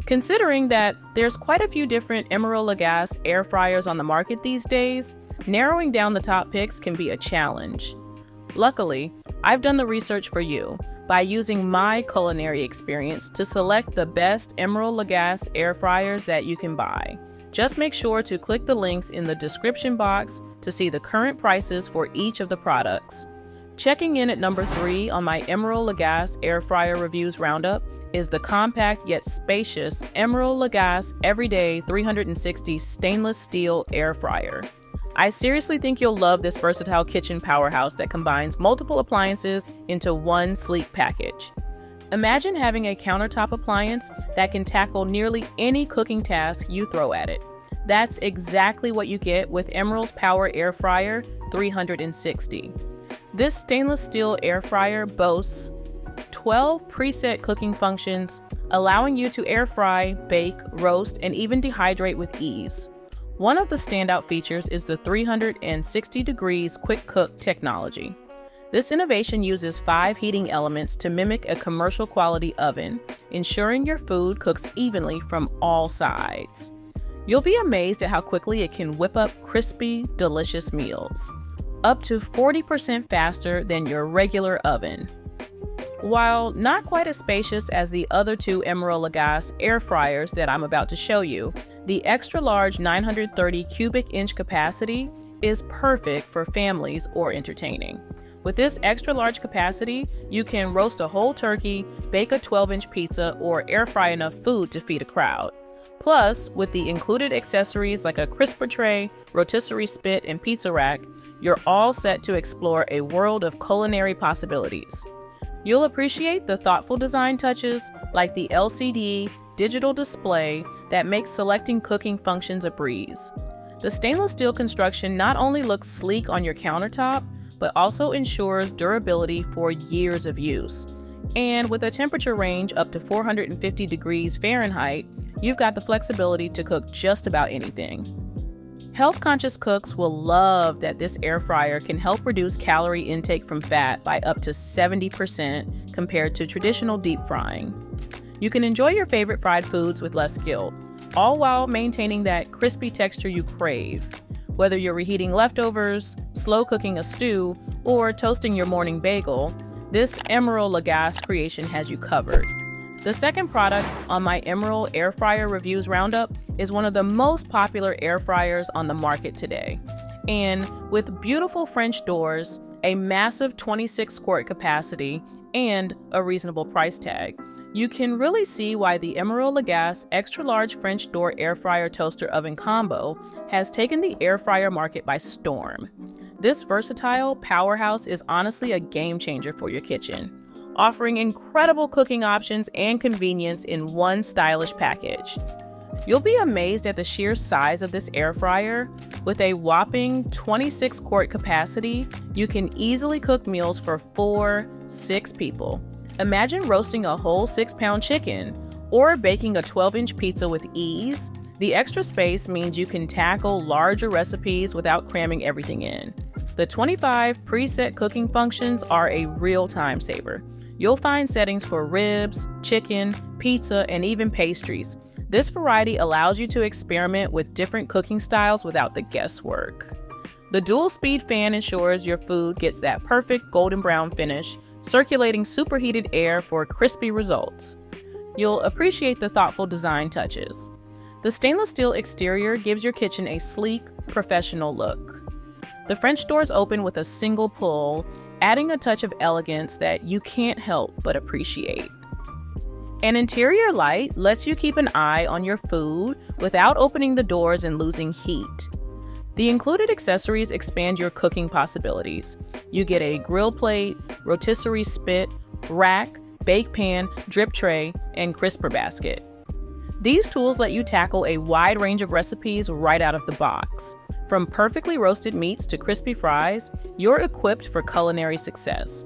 Considering that there's quite a few different Emeril Lagasse air fryers on the market these days, narrowing down the top picks can be a challenge. Luckily, I've done the research for you by using my culinary experience to select the best Emeril Lagasse air fryers that you can buy. Just make sure to click the links in the description box to see the current prices for each of the products. Checking in at number 3 on my Emeril Lagasse air fryer reviews roundup is the compact yet spacious Emeril Lagasse Everyday 360 stainless steel air fryer. I seriously think you'll love this versatile kitchen powerhouse that combines multiple appliances into one sleek package. Imagine having a countertop appliance that can tackle nearly any cooking task you throw at it. That's exactly what you get with Emeril's Power Air Fryer 360. This stainless steel air fryer boasts 12 preset cooking functions, allowing you to air fry, bake, roast, and even dehydrate with ease. One of the standout features is the 360 degrees quick cook technology. This innovation uses 5 heating elements to mimic a commercial quality oven, ensuring your food cooks evenly from all sides. You'll be amazed at how quickly it can whip up crispy, delicious meals, up to 40% faster than your regular oven. While not quite as spacious as the other 2 Emeril Lagasse air fryers that I'm about to show you, the extra large 930 cubic inch capacity is perfect for families or entertaining. With this extra large capacity, you can roast a whole turkey, bake a 12-inch pizza, or air fry enough food to feed a crowd. Plus, with the included accessories like a crisper tray, rotisserie spit, and pizza rack, you're all set to explore a world of culinary possibilities. You'll appreciate the thoughtful design touches like the LCD digital display that makes selecting cooking functions a breeze. The stainless steel construction not only looks sleek on your countertop, but also ensures durability for years of use. And with a temperature range up to 450 degrees Fahrenheit, you've got the flexibility to cook just about anything. Health-conscious cooks will love that this air fryer can help reduce calorie intake from fat by up to 70% compared to traditional deep frying. You can enjoy your favorite fried foods with less guilt, all while maintaining that crispy texture you crave. Whether you're reheating leftovers, slow cooking a stew, or toasting your morning bagel, this Emeril Lagasse creation has you covered. The second product on my Emeril air fryer reviews roundup is one of the most popular air fryers on the market today. And with beautiful French doors, a massive 26 quart capacity, and a reasonable price tag, you can really see why the Emeril Lagasse extra large French door air fryer toaster oven combo has taken the air fryer market by storm. This versatile powerhouse is honestly a game changer for your kitchen, offering incredible cooking options and convenience in one stylish package. You'll be amazed at the sheer size of this air fryer. With a whopping 26 quart capacity, you can easily cook meals for 4-6 people. Imagine roasting a whole 6-pound chicken or baking a 12-inch pizza with ease. The extra space means you can tackle larger recipes without cramming everything in. The 25 preset cooking functions are a real time saver. You'll find settings for ribs, chicken, pizza, and even pastries. This variety allows you to experiment with different cooking styles without the guesswork. The dual-speed fan ensures your food gets that perfect golden brown finish, circulating superheated air for crispy results. You'll appreciate the thoughtful design touches. The stainless steel exterior gives your kitchen a sleek, professional look. The French doors open with a single pull, adding a touch of elegance that you can't help but appreciate. An interior light lets you keep an eye on your food without opening the doors and losing heat. The included accessories expand your cooking possibilities. You get a grill plate, rotisserie spit, rack, bake pan, drip tray, and crisper basket. These tools let you tackle a wide range of recipes right out of the box. From perfectly roasted meats to crispy fries, you're equipped for culinary success.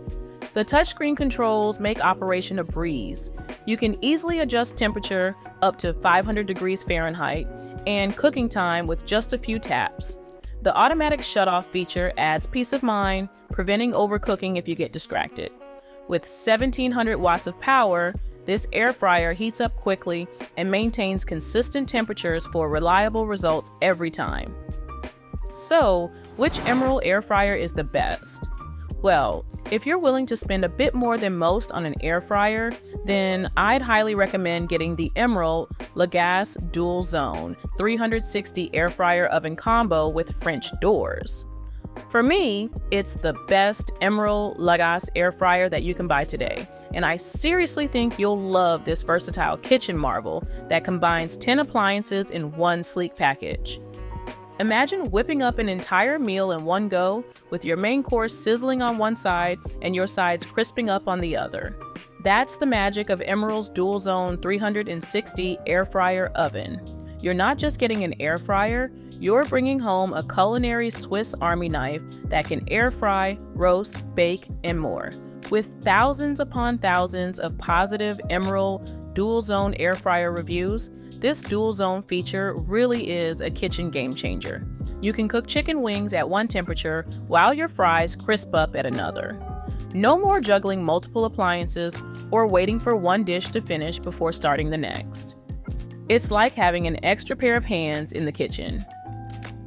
The touchscreen controls make operation a breeze. You can easily adjust temperature up to 500 degrees Fahrenheit and cooking time with just a few taps. The automatic shutoff feature adds peace of mind, preventing overcooking if you get distracted. With 1,700 watts of power, This air fryer heats up quickly and maintains consistent temperatures for reliable results every time. So, which Emeril air fryer is the best? Well, if you're willing to spend a bit more than most on an air fryer, then I'd highly recommend getting the Emeril Lagasse Dual Zone 360 air fryer oven combo with French doors. For me, it's the best Emeril Lagasse air fryer that you can buy today, and I seriously think you'll love this versatile kitchen marvel that combines 10 appliances in one sleek package. Imagine whipping up an entire meal in one go, with your main course sizzling on one side and your sides crisping up on the other. That's the magic of Emeril's Dual Zone 360 air fryer oven. You're not just getting an air fryer, you're bringing home a culinary Swiss Army knife that can air fry, roast, bake, and more. With thousands upon thousands of positive Emeril Dual Zone air fryer reviews, this dual zone feature really is a kitchen game changer. You can cook chicken wings at one temperature while your fries crisp up at another. No more juggling multiple appliances or waiting for one dish to finish before starting the next. It's like having an extra pair of hands in the kitchen.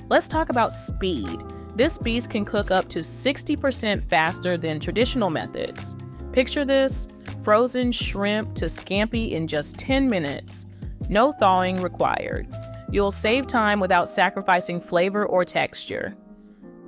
Let's talk about speed. This beast can cook up to 60% faster than traditional methods. Picture this: frozen shrimp to scampi in just 10 minutes. No thawing required. You'll save time without sacrificing flavor or texture.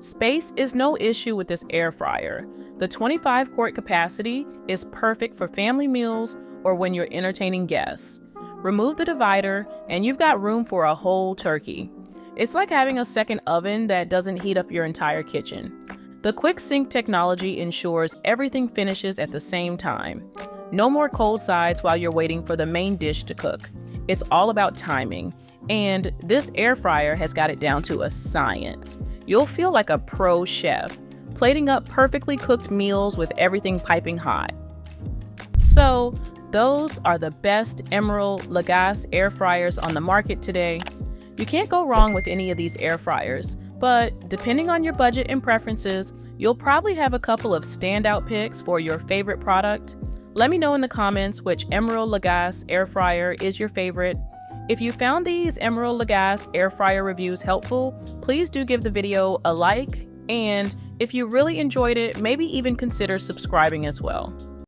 Space is no issue with this air fryer. The 25-quart capacity is perfect for family meals or when you're entertaining guests. Remove the divider and you've got room for a whole turkey. It's like having a second oven that doesn't heat up your entire kitchen. The quick sync technology ensures everything finishes at the same time. No more cold sides while you're waiting for the main dish to cook. It's all about timing, and this air fryer has got it down to a science. You'll feel like a pro chef, plating up perfectly cooked meals with everything piping hot. So, those are the best Emeril Lagasse air fryers on the market today. You can't go wrong with any of these air fryers, but depending on your budget and preferences, you'll probably have a couple of standout picks for your favorite product. Let me know in the comments which Emeril Lagasse air fryer is your favorite. If you found these Emeril Lagasse air fryer reviews helpful, please do give the video a like, and if you really enjoyed it, maybe even consider subscribing as well.